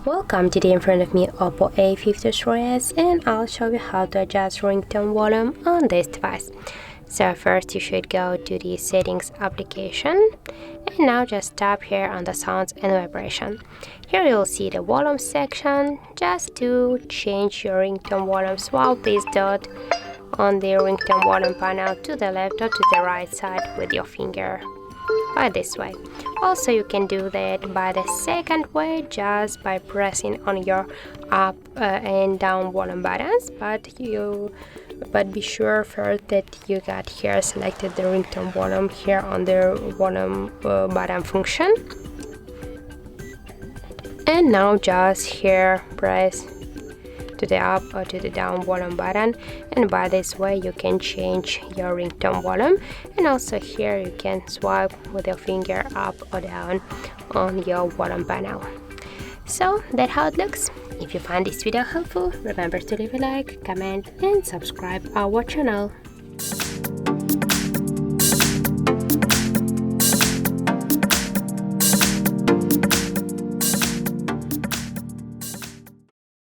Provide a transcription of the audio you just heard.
Welcome, today in front of me OPPO A53s, and I'll show you how to adjust ringtone volume on this device. So first you should go to the settings application, and now just tap here on the sounds and vibration. Here you'll see the volume section. Just to change your ringtone volume, swipe this dot on the ringtone volume panel to the left or to the right side with your finger, by this way. Also, you can do that by the second way, just by pressing on your up and down volume buttons, but be sure first that you got here selected the ringtone volume here on the volume button function. And now just here press to the up or to the down volume button, and by this way you can change your ringtone volume. And also here you can swipe with your finger up or down on your volume panel. So that's how it looks. If you find this video helpful, remember to leave a like, comment and subscribe our channel.